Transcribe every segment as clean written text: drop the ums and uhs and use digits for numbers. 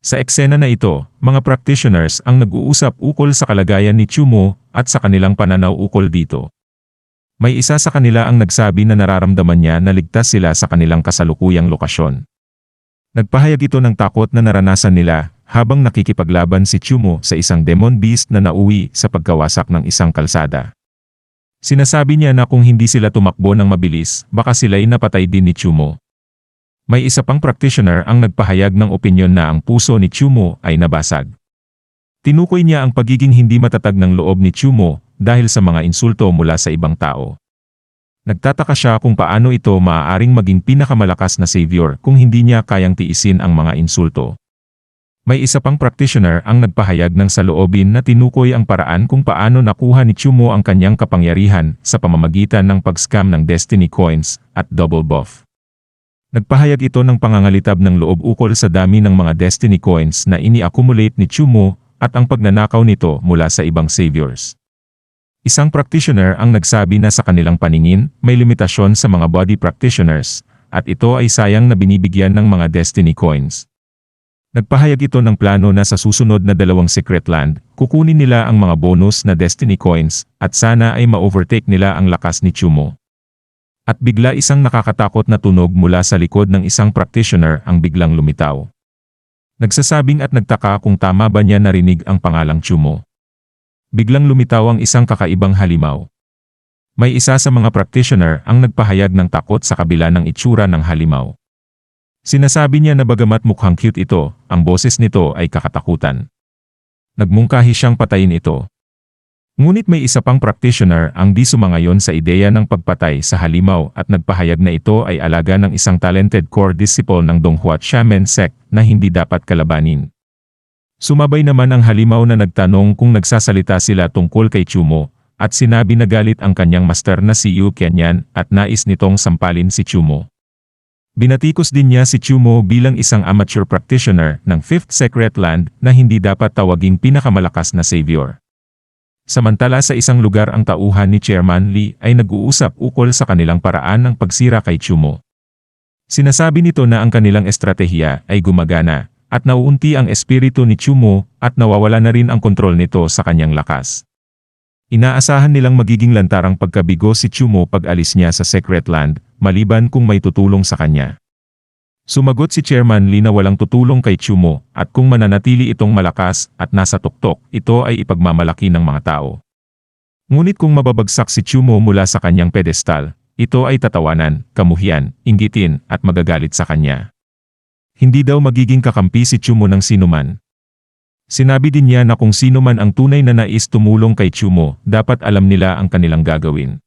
Sa eksena na ito, mga practitioners ang nag-uusap ukol sa kalagayan ni Chumo at sa kanilang pananaw ukol dito. May isa sa kanila ang nagsabi na nararamdaman niya na ligtas sila sa kanilang kasalukuyang lokasyon. Nagpahayag ito ng takot na naranasan nila habang nakikipaglaban si Chumo sa isang demon beast na nauwi sa pagkawasak ng isang kalsada. Sinasabi niya na kung hindi sila tumakbo ng mabilis, baka sila'y napatay din ni Chumo. May isa pang practitioner ang nagpahayag ng opinyon na ang puso ni Chumo ay nabasag. Tinukoy niya ang pagiging hindi matatag ng loob ni Chumo dahil sa mga insulto mula sa ibang tao. Nagtataka siya kung paano ito maaaring maging pinakamalakas na savior kung hindi niya kayang tiisin ang mga insulto. May isa pang practitioner ang nagpahayag ng saloobin na tinukoy ang paraan kung paano nakuha ni Chumo ang kanyang kapangyarihan sa pamamagitan ng pag-scam ng Destiny Coins at Double Buff. Nagpahayag ito ng pangangalitab ng loob ukol sa dami ng mga Destiny Coins na ini-accumulate ni Chumo at ang pagnanakaw nito mula sa ibang saviors. Isang practitioner ang nagsabi na sa kanilang paningin, may limitasyon sa mga body practitioners, at ito ay sayang na binibigyan ng mga Destiny Coins. Nagpahayag ito ng plano na sa susunod na 2 Secret Land, kukunin nila ang mga bonus na Destiny Coins, at sana ay ma-overtake nila ang lakas ni Chumo. At bigla isang nakakatakot na tunog mula sa likod ng isang practitioner ang biglang lumitaw. Nagsasabing at nagtaka kung tama ba niya narinig ang pangalang Chumo. Biglang lumitaw ang isang kakaibang halimaw. May isa sa mga practitioner ang nagpahayag ng takot sa kabila ng itsura ng halimaw. Sinasabi niya na bagamat mukhang cute ito, ang boses nito ay kakatakutan. Nagmungkahi siyang patayin ito. Ngunit may isa pang practitioner ang di sumangayon sa ideya ng pagpatay sa halimaw at nagpahayag na ito ay alaga ng isang talented core disciple ng Donghuat Shaman sect na hindi dapat kalabanin. Sumabay naman ang halimaw na nagtanong kung nagsasalita sila tungkol kay Chumo at sinabi na galit ang kanyang master na si Yu Qianyan at nais nitong sampalin si Chumo. Binatikos din niya si Chumo bilang isang amateur practitioner ng 5th Secret Land na hindi dapat tawaging pinakamalakas na savior. Samantala sa isang lugar ang tauhan ni Chairman Lee ay nag-uusap ukol sa kanilang paraan ng pagsira kay Chumo. Sinasabi nito na ang kanilang estratehiya ay gumagana at nauunti ang espiritu ni Chumo at nawawala na rin ang kontrol nito sa kanyang lakas. Inaasahan nilang magiging lantarang pagkabigo si Chumo pag alis niya sa Secret Land, maliban kung may tutulong sa kanya. Sumagot si Chairman Lee na walang tutulong kay Chumo at kung mananatili itong malakas at nasa tuktok, ito ay ipagmamalaki ng mga tao. Ngunit kung mababagsak si Chumo mula sa kanyang pedestal, ito ay tatawanan, kamuhian, inggitin at magagalit sa kanya. Hindi daw magiging kakampi si Chumo ng sinuman. Sinabi din niya na kung sino man ang tunay na nais tumulong kay Chumo, dapat alam nila ang kanilang gagawin.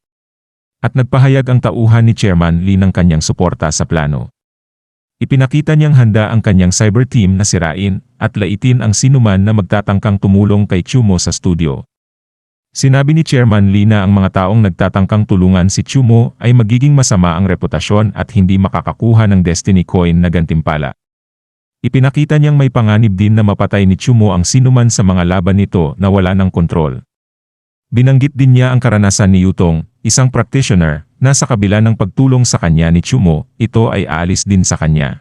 At nagpahayag ang tauhan ni Chairman Lee ng kanyang suporta sa plano. Ipinakita niyang handa ang kanyang cyber team na sirain at laitin ang sinuman na magtatangkang tumulong kay Chumo sa studio. Sinabi ni Chairman Lee na ang mga taong nagtatangkang tulungan si Chumo ay magiging masama ang reputasyon at hindi makakakuha ng Destiny Coin na gantimpala. Ipinakita niyang may panganib din na mapatay ni Chumo ang sinuman sa mga laban nito na wala ng kontrol. Binanggit din niya ang karanasan ni Yutong, isang practitioner, na sa kabila ng pagtulong sa kanya ni Chumo, ito ay aalis din sa kanya.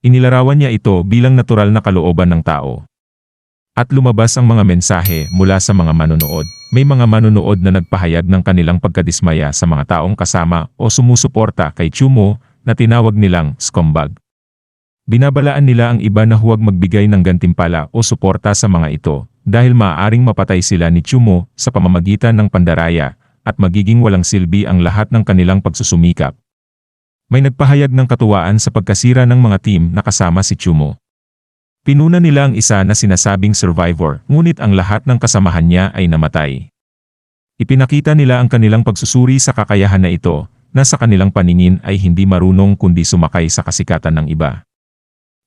Inilarawan niya ito bilang natural na kalooban ng tao. At lumabas ang mga mensahe mula sa mga manonood. May mga manonood na nagpahayag ng kanilang pagkadismaya sa mga taong kasama o sumusuporta kay Chumo na tinawag nilang scumbag. Binabalaan nila ang iba na huwag magbigay ng gantimpala o suporta sa mga ito dahil maaaring mapatay sila ni Chumo sa pamamagitan ng pandaraya at magiging walang silbi ang lahat ng kanilang pagsusumikap. May nagpahayag ng katuwaan sa pagkasira ng mga team na kasama si Chumo. Pinuna nila ang isa na sinasabing survivor, ngunit ang lahat ng kasamahan niya ay namatay. Ipinakita nila ang kanilang pagsusuri sa kakayahan na ito, na sa kanilang paningin ay hindi marunong kundi sumakay sa kasikatan ng iba.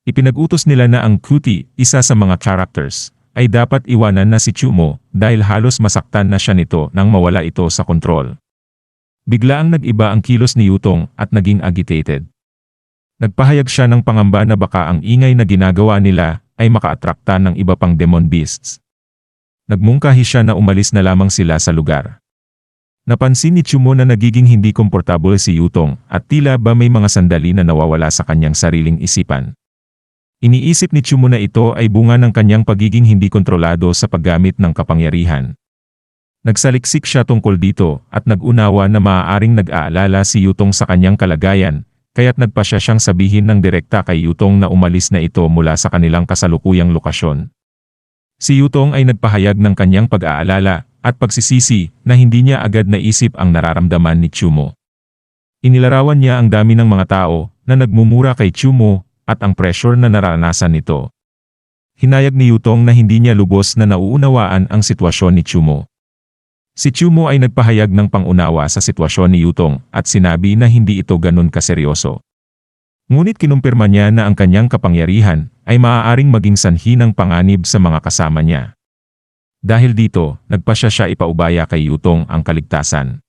Ipinag-utos nila na ang Cutie, isa sa mga characters, ay dapat iwanan na si Chumo dahil halos masaktan na siya nito nang mawala ito sa kontrol. Biglaang nag-iba ang kilos ni Yutong at naging agitated. Nagpahayag siya ng pangamba na baka ang ingay na ginagawa nila ay maka-atrakta ng iba pang demon beasts. Nagmungkahi siya na umalis na lamang sila sa lugar. Napansin ni Chumo na nagiging hindi komportable si Yutong at tila ba may mga sandali na nawawala sa kanyang sariling isipan. Iniisip ni Chumo na ito ay bunga ng kanyang pagiging hindi kontrolado sa paggamit ng kapangyarihan. Nagsaliksik siya tungkol dito at nag-unawa na maaaring nag-aalala si Yutong sa kanyang kalagayan, kaya't nagpasya siyang sabihin ng direkta kay Yutong na umalis na ito mula sa kanilang kasalukuyang lokasyon. Si Yutong ay nagpahayag ng kanyang pag-aalala at pagsisisi na hindi niya agad naisip ang nararamdaman ni Chumo. Inilarawan niya ang dami ng mga tao na nagmumura kay Chumo at ang pressure na naranasan nito. Hinayag ni Yutong na hindi niya lubos na nauunawaan ang sitwasyon ni Chumo. Si Chumo ay nagpahayag ng pangunawa sa sitwasyon ni Yutong at sinabi na hindi ito ganun kaseryoso. Ngunit kinumpirma niya na ang kanyang kapangyarihan ay maaaring maging sanhi ng panganib sa mga kasama niya. Dahil dito, nagpasya siya ipaubaya kay Yutong ang kaligtasan.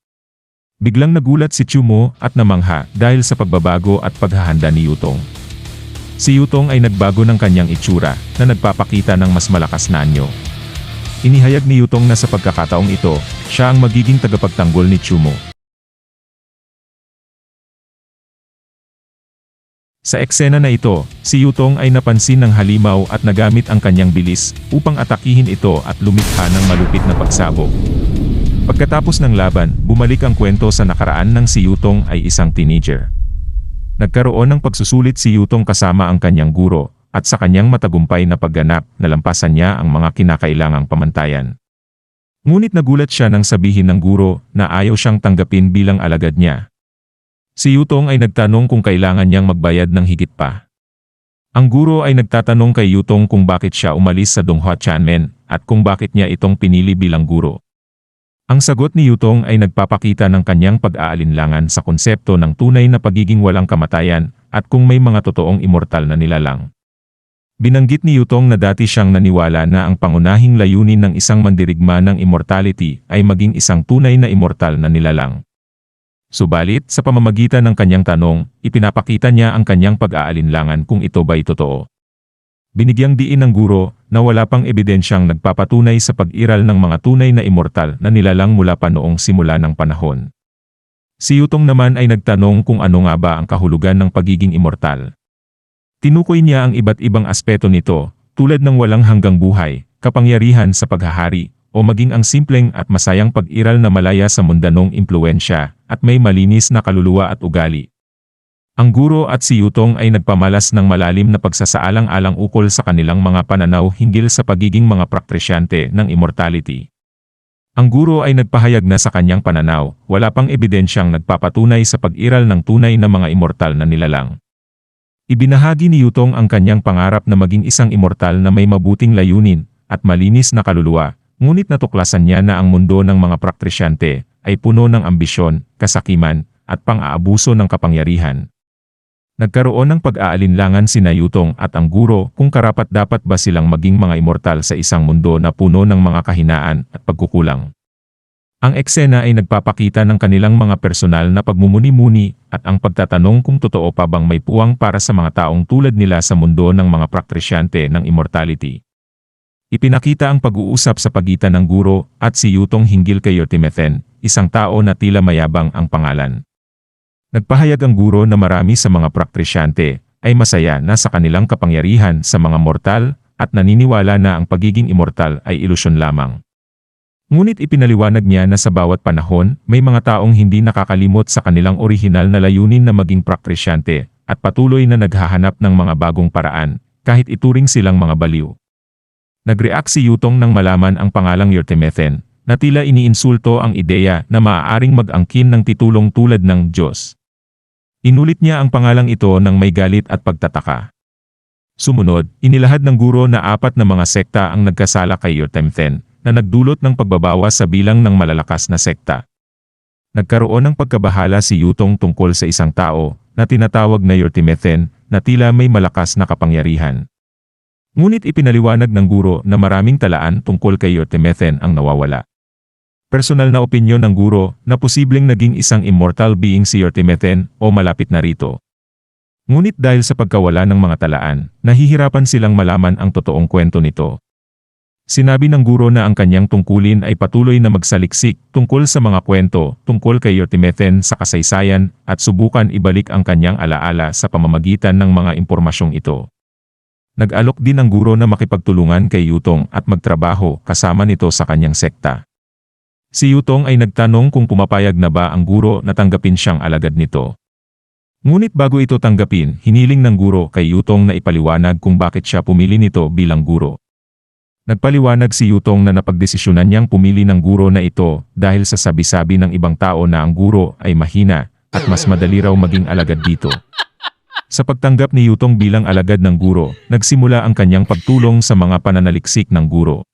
Biglang nagulat si Chumo at namangha dahil sa pagbabago at paghahanda ni Yutong. Si Yutong ay nagbago ng kanyang itsura na nagpapakita ng mas malakas na anyo. Inihayag ni Yutong na sa pagkakataong ito, siya ang magiging tagapagtanggol ni Chumo. Sa eksena na ito, si Yutong ay napansin ng halimaw at nagamit ang kanyang bilis upang atakihin ito at lumikha ng malupit na pagsabog. Pagkatapos ng laban, bumalik ang kwento sa nakaraan ng si Yutong ay isang teenager. Nagkaroon ng pagsusulit si Yutong kasama ang kanyang guro, at sa kanyang matagumpay na pagganap, nalampasan niya ang mga kinakailangang pamantayan. Ngunit nagulat siya nang sabihin ng guro na ayaw siyang tanggapin bilang alagad niya. Si Yutong ay nagtanong kung kailangan niyang magbayad ng higit pa. Ang guro ay nagtatanong kay Yutong kung bakit siya umalis sa Donghua Tianmen at kung bakit niya itong pinili bilang guro. Ang sagot ni Yutong ay nagpapakita ng kanyang pag-aalinlangan sa konsepto ng tunay na pagiging walang kamatayan at kung may mga totoong immortal na nilalang. Binanggit ni Yutong na dati siyang naniwala na ang pangunahing layunin ng isang mandirigma ng immortality ay maging isang tunay na immortal na nilalang. Subalit, sa pamamagitan ng kanyang tanong, ipinapakita niya ang kanyang pag-aalinlangan kung ito ba'y totoo. Binigyang diin ng guro na wala pang ebidensyang nagpapatunay sa pag-iral ng mga tunay na immortal na nilalang mula pa noong simula ng panahon. Si Yutong naman ay nagtanong kung ano nga ba ang kahulugan ng pagiging immortal. Tinukoy niya ang iba't ibang aspeto nito, tulad ng walang hanggang buhay, kapangyarihan sa paghahari, o maging ang simpleng at masayang pag-iral na malaya sa mundanong impluensya, at may malinis na kaluluwa at ugali. Ang guro at si Yutong ay nagpamalas ng malalim na pagsasaalang-alang ukol sa kanilang mga pananaw hinggil sa pagiging mga praktisyante ng immortality. Ang guro ay nagpahayag na sa kanyang pananaw, wala pang ebidensyang nagpapatunay sa pag-iral ng tunay na mga immortal na nilalang. Ibinahagi ni Yutong ang kanyang pangarap na maging isang immortal na may mabuting layunin at malinis na kaluluwa, ngunit natuklasan niya na ang mundo ng mga praktisyante ay puno ng ambisyon, kasakiman, at pang-aabuso ng kapangyarihan. Nagkaroon ng pag-aalinlangan sina Yutong at ang guro kung karapat-dapat ba silang maging mga immortal sa isang mundo na puno ng mga kahinaan at pagkukulang. Ang eksena ay nagpapakita ng kanilang mga personal na pagmumuni-muni at ang pagtatanong kung totoo pa bang may puwang para sa mga taong tulad nila sa mundo ng mga praktisyante ng immortality. Ipinakita ang pag-uusap sa pagitan ng guro at si Yutong hinggil kay Yortimethen, isang tao na tila mayabang ang pangalan. Nagpahayag ang guro na marami sa mga praktisyante ay masaya na sa kanilang kapangyarihan sa mga mortal at naniniwala na ang pagiging immortal ay ilusyon lamang. Ngunit ipinaliwanag niya na sa bawat panahon may mga taong hindi nakakalimot sa kanilang orihinal na layunin na maging praktisyante at patuloy na naghahanap ng mga bagong paraan kahit ituring silang mga baliw. Nag-react si Yutong nang malaman ang pangalang Yortimethen na tila iniinsulto ang ideya na maaaring mag-angkin ng titulong tulad ng Diyos. Inulit niya ang pangalang ito ng may galit at pagtataka. Sumunod, inilahad ng guro na 4 na mga sekta ang nagkasala kay Yortimethen na nagdulot ng pagbabawas sa bilang ng malalakas na sekta. Nagkaroon ng pagkabahala si Yutong tungkol sa isang tao na tinatawag na Yortimethen na tila may malakas na kapangyarihan. Ngunit ipinaliwanag ng guro na maraming talaan tungkol kay Yortimethen ang nawawala. Personal na opinyon ng guro na posibleng naging isang immortal being si Yortimethen o malapit na rito. Ngunit dahil sa pagkawala ng mga talaan, nahihirapan silang malaman ang totoong kwento nito. Sinabi ng guro na ang kanyang tungkulin ay patuloy na magsaliksik tungkol sa mga kwento tungkol kay Yortimethen sa kasaysayan at subukan ibalik ang kanyang alaala sa pamamagitan ng mga impormasyong ito. Nag-alok din ang guro na makipagtulungan kay Yutong at magtrabaho kasama nito sa kanyang sekta. Si Yutong ay nagtanong kung pumapayag na ba ang guro na tanggapin siyang alagad nito. Ngunit bago ito tanggapin, hiniling ng guro kay Yutong na ipaliwanag kung bakit siya pumili nito bilang guro. Nagpaliwanag si Yutong na napagdesisyonan niyang pumili ng guro na ito dahil sa sabi-sabi ng ibang tao na ang guro ay mahina at mas madali raw maging alagad dito. Sa pagtanggap ni Yutong bilang alagad ng guro, nagsimula ang kanyang pagtulong sa mga pananaliksik ng guro.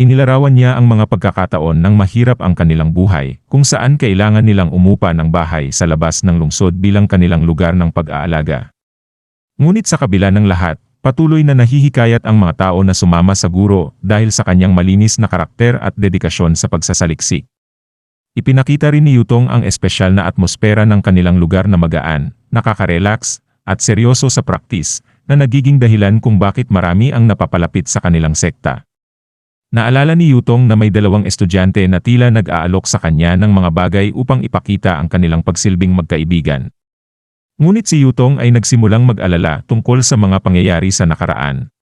Inilarawan niya ang mga pagkakataon ng mahirap ang kanilang buhay, kung saan kailangan nilang umupa ng bahay sa labas ng lungsod bilang kanilang lugar ng pag-aalaga. Ngunit sa kabila ng lahat, patuloy na nahihikayat ang mga tao na sumama sa guro dahil sa kanyang malinis na karakter at dedikasyon sa pagsasaliksik. Ipinakita rin ni Yutong ang espesyal na atmosfera ng kanilang lugar na magaan, nakaka-relax, at seryoso sa praktis, na nagiging dahilan kung bakit marami ang napapalapit sa kanilang sekta. Naalala ni Yutong na may 2 estudyante na tila nag-aalok sa kanya ng mga bagay upang ipakita ang kanilang pagsilbing magkaibigan. Ngunit si Yutong ay nagsimulang mag-alala tungkol sa mga pangyayari sa nakaraan.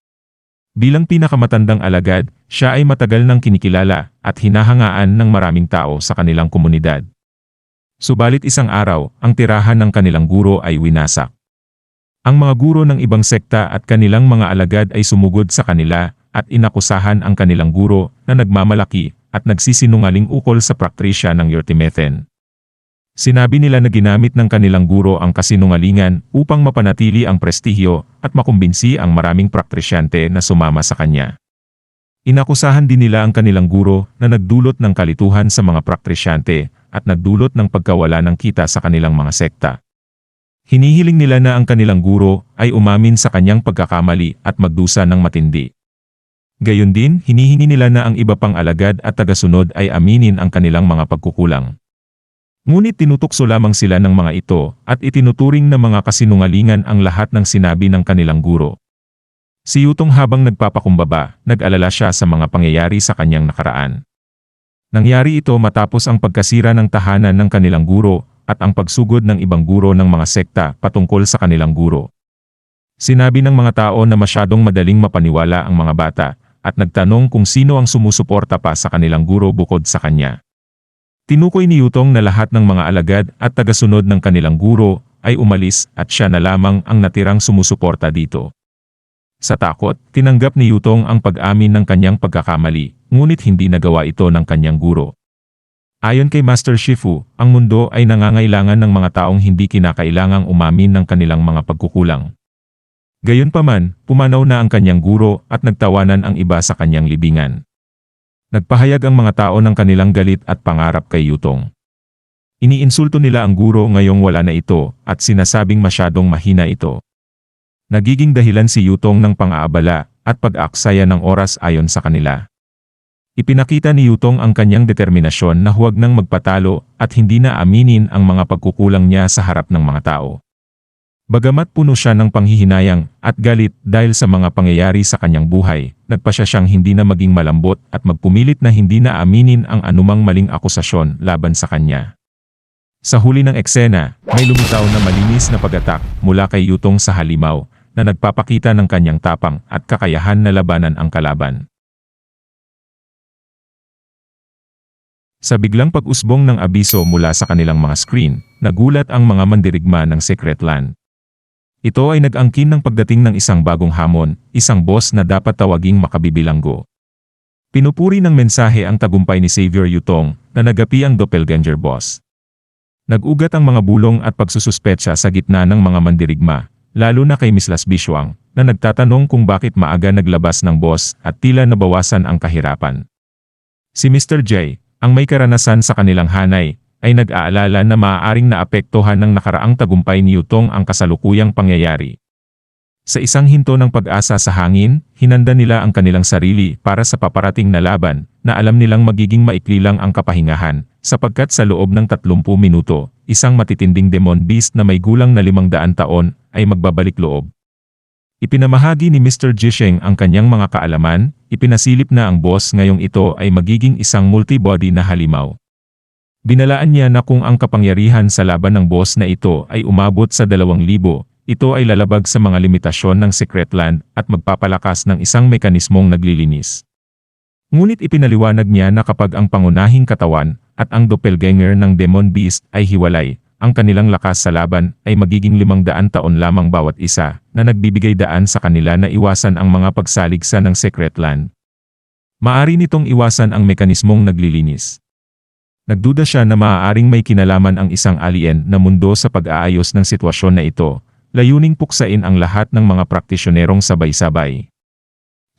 Bilang pinakamatandang alagad, siya ay matagal nang kinikilala at hinahangaan ng maraming tao sa kanilang komunidad. Subalit isang araw, ang tirahan ng kanilang guro ay winasak. Ang mga guro ng ibang sekta at kanilang mga alagad ay sumugod sa kanila at inakusahan ang kanilang guro na nagmamalaki at nagsisinungaling ukol sa praktisya ng Urtimethen. Sinabi nila na ginamit ng kanilang guro ang kasinungalingan upang mapanatili ang prestihyo at makumbinsi ang maraming praktisyante na sumama sa kanya. Inakusahan din nila ang kanilang guro na nagdulot ng kalituhan sa mga praktisyante at nagdulot ng pagkawala ng kita sa kanilang mga sekta. Hinihiling nila na ang kanilang guro ay umamin sa kanyang pagkakamali at magdusa ng matindi. Gayon din, hinihingi nila na ang iba pang alagad at tagasunod ay aminin ang kanilang mga pagkukulang. Ngunit tinutukso lamang sila ng mga ito at itinuturing na mga kasinungalingan ang lahat ng sinabi ng kanilang guro. Si Yutong habang nagpapakumbaba, nag-alala siya sa mga pangyayari sa kanyang nakaraan. Nangyari ito matapos ang pagkasira ng tahanan ng kanilang guro at ang pagsugod ng ibang guro ng mga sekta patungkol sa kanilang guro. Sinabi ng mga tao na masyadong madaling mapaniwala ang mga bata at nagtanong kung sino ang sumusuporta pa sa kanilang guro bukod sa kanya. Tinukoy ni Yutong na lahat ng mga alagad at tagasunod ng kanilang guro ay umalis at siya na lamang ang natirang sumusuporta dito. Sa takot, tinanggap ni Yutong ang pag-amin ng kanyang pagkakamali, ngunit hindi nagawa ito ng kanyang guro. Ayon kay Master Shifu, ang mundo ay nangangailangan ng mga taong hindi kinakailangang umamin ng kanilang mga pagkukulang. Gayunpaman, pumanaw na ang kanyang guro at nagtawanan ang iba sa kanyang libingan. Nagpahayag ang mga tao ng kanilang galit at pangarap kay Yutong. Iniinsulto nila ang guro ngayong wala na ito at sinasabing masyadong mahina ito. Nagiging dahilan si Yutong ng pang-aabala at pag-aaksaya ng oras ayon sa kanila. Ipinakita ni Yutong ang kanyang determinasyon na huwag nang magpatalo at hindi na aminin ang mga pagkukulang niya sa harap ng mga tao. Bagamat puno siya ng panghihinayang at galit dahil sa mga pangyayari sa kanyang buhay, nagpasya siyang hindi na maging malambot at magpumilit na hindi na aminin ang anumang maling akusasyon laban sa kanya. Sa huli ng eksena, may lumitaw na malinis na pag-atak mula kay Yutong sa halimaw na nagpapakita ng kanyang tapang at kakayahan na labanan ang kalaban. Sa biglang pag-usbong ng abiso mula sa kanilang mga screen, nagulat ang mga mandirigma ng Secret Land. Ito ay nag-angkin ng pagdating ng isang bagong hamon, isang boss na dapat tawaging makabibilanggo. Pinupuri ng mensahe ang tagumpay ni Savior Yutong na nagapi ang doppelganger boss. Nag-ugat ang mga bulong at pagsususpetsa sa gitna ng mga mandirigma, lalo na kay Mislas Bishwang, na nagtatanong kung bakit maaga naglabas ng boss at tila nabawasan ang kahirapan. Si Mr. J, ang may karanasan sa kanilang hanay, ay nag-aalala na maaaring naapektuhan ng nakaraang tagumpay ni Yutong ang kasalukuyang pangyayari. Sa isang hinto ng pag-asa sa hangin, hinanda nila ang kanilang sarili para sa paparating na laban, na alam nilang magiging maikli lang ang kapahingahan, sapagkat sa loob ng 30 minuto, isang matitinding demon beast na may gulang na 500 taon, ay magbabalik loob. Ipinamahagi ni Mr. Jisheng ang kanyang mga kaalaman, ipinasilip na ang boss ngayong ito ay magiging isang multi-body na halimaw. Binalaan niya na kung ang kapangyarihan sa laban ng boss na ito ay umabot sa 2,000, ito ay lalabag sa mga limitasyon ng Secret Land at magpapalakas ng isang mekanismong naglilinis. Ngunit ipinaliwanag niya na kapag ang pangunahing katawan at ang doppelganger ng Demon Beast ay hiwalay, ang kanilang lakas sa laban ay magiging 500 taon lamang bawat isa na nagbibigay daan sa kanila na iwasan ang mga pagsaligsa ng Secret Land. Maari nitong iwasan ang mekanismong naglilinis. Nagduda siya na maaaring may kinalaman ang isang alien na mundo sa pag-aayos ng sitwasyon na ito, layuning puksain ang lahat ng mga praktisyonerong sabay-sabay.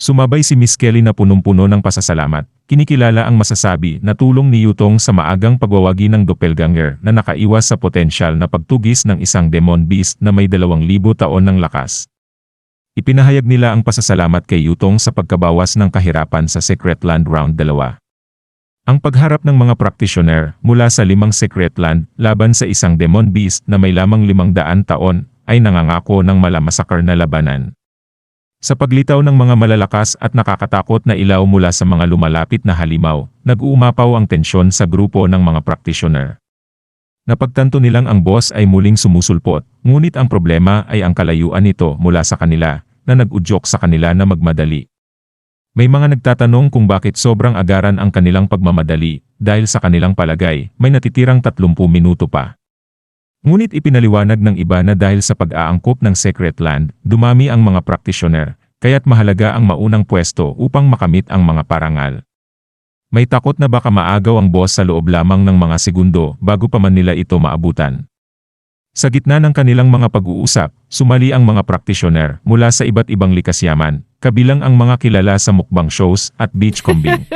Sumabay si Miss Kelly na punong-puno ng pasasalamat. Kinikilala ang masasabi na tulong ni Yutong sa maagang pagwawagi ng doppelganger na nakaiwas sa potensyal na pagtugis ng isang demon beast na may 2,000 taon ng lakas. Ipinahayag nila ang pasasalamat kay Yutong sa pagkabawas ng kahirapan sa Secret Land Round 2. Ang pagharap ng mga praktisyoner mula sa 5 Secret Land laban sa isang demon beast na may lamang 500 taon ay nangangako ng malamasakar na labanan. Sa paglitaw ng mga malalakas at nakakatakot na ilaw mula sa mga lumalapit na halimaw, nag-uumapaw ang tensyon sa grupo ng mga praktisyoner. Napagtanto nilang ang boss ay muling sumusulpot, ngunit ang problema ay ang kalayuan nito mula sa kanila, na nag-udyok sa kanila na magmadali. May mga nagtatanong kung bakit sobrang agaran ang kanilang pagmamadali, dahil sa kanilang palagay, may natitirang 30 minuto pa. Ngunit ipinaliwanag ng iba na dahil sa pag-aangkop ng Secret Land, dumami ang mga praktisyoner, kaya't mahalaga ang maunang pwesto upang makamit ang mga parangal. May takot na baka maagaw ang boss sa loob lamang ng mga segundo bago pa man nila ito maabutan. Sa gitna ng kanilang mga pag-uusap, sumali ang mga praktisyoner mula sa iba't ibang likas yaman, kabilang ang mga kilala sa mukbang shows at beach combing.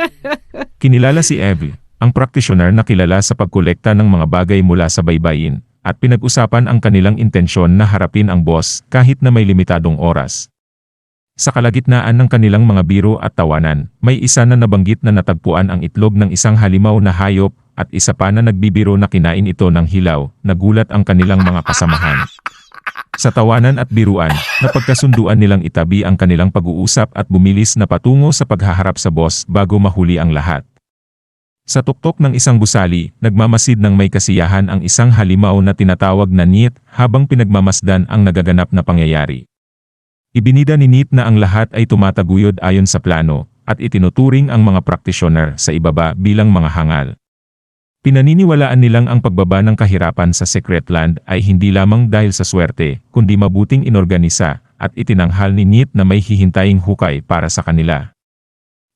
Kinilala si Evie, ang praktisyoner na kilala sa pagkolekta ng mga bagay mula sa baybayin, at pinag-usapan ang kanilang intensyon na harapin ang boss kahit na may limitadong oras. Sa kalagitnaan ng kanilang mga biro at tawanan, may isa na nabanggit na natagpuan ang itlog ng isang halimaw na hayop at isa pa na nagbibiro na kinain ito ng hilaw, nagulat ang kanilang mga kasamahan. Sa tawanan at biruan, napagkasunduan nilang itabi ang kanilang pag-uusap at bumilis na patungo sa paghaharap sa boss bago mahuli ang lahat. Sa tuktok ng isang gusali, nagmamasid ng may kasiyahan ang isang halimaw na tinatawag na Nit habang pinagmamasdan ang nagaganap na pangyayari. Ibinida ni Nit na ang lahat ay tumataguyod ayon sa plano at itinuturing ang mga praktisyoner sa ibaba bilang mga hangal. Pinaniniwalaan nilang ang pagbaba ng kahirapan sa Secret Land ay hindi lamang dahil sa swerte, kundi mabuting inorganisa at itinanghal ni Nit na may hihintaying hukay para sa kanila.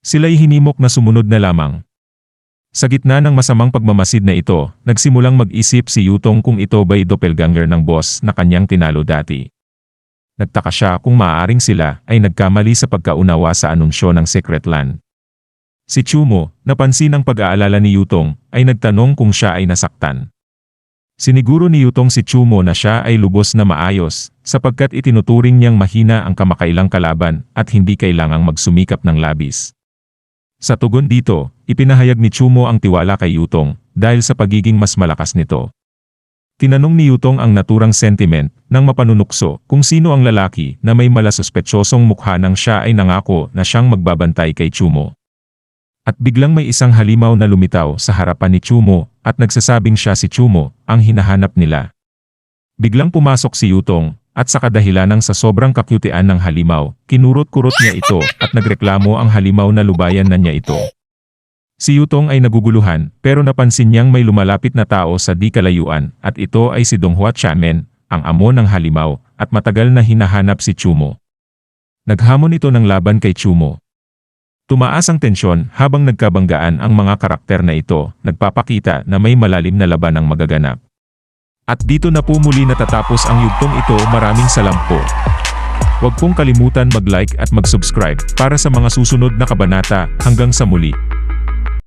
Sila'y hinimok na sumunod na lamang. Sa gitna ng masamang pagmamasid na ito, nagsimulang mag-isip si Yutong kung ito ba'y doppelganger ng boss na kanyang tinalo dati. Nagtaka siya kung maaaring sila ay nagkamali sa pagkaunawa sa anunsyo ng Secret Land. Si Chumo, napansin ang pag-aalala ni Yutong, ay nagtanong kung siya ay nasaktan. Siniguro ni Yutong si Chumo na siya ay lubos na maayos, sapagkat itinuturing niyang mahina ang kamakailang kalaban at hindi kailangang magsumikap ng labis. Sa tugon dito, ipinahayag ni Chumo ang tiwala kay Yutong dahil sa pagiging mas malakas nito. Tinanong ni Yutong ang naturang sentiment ng mapanunukso kung sino ang lalaki na may malasuspetsosong mukha nang siya ay nangako na siyang magbabantay kay Chumo. At biglang may isang halimaw na lumitaw sa harapan ni Chumo at nagsasabing siya si Chumo ang hinahanap nila. Biglang pumasok si Yutong at sa kadahilanang sa sobrang kakyutean ng halimaw, kinurot-kurot niya ito at nagreklamo ang halimaw na lubayan na niya ito. Si Yutong ay naguguluhan pero napansin niyang may lumalapit na tao sa di kalayuan at ito ay si Donghua Chamen, ang amo ng halimaw at matagal na hinahanap si Chumo. Naghamon ito ng laban kay Chumo. Tumaas ang tensyon habang nagkabanggaan ang mga karakter na ito, nagpapakita na may malalim na laban ang magaganap. At dito na po muli natatapos ang yugtong ito. Maraming salamat po. Huwag pong kalimutan mag-like at mag-subscribe para sa mga susunod na kabanata. Hanggang sa muli.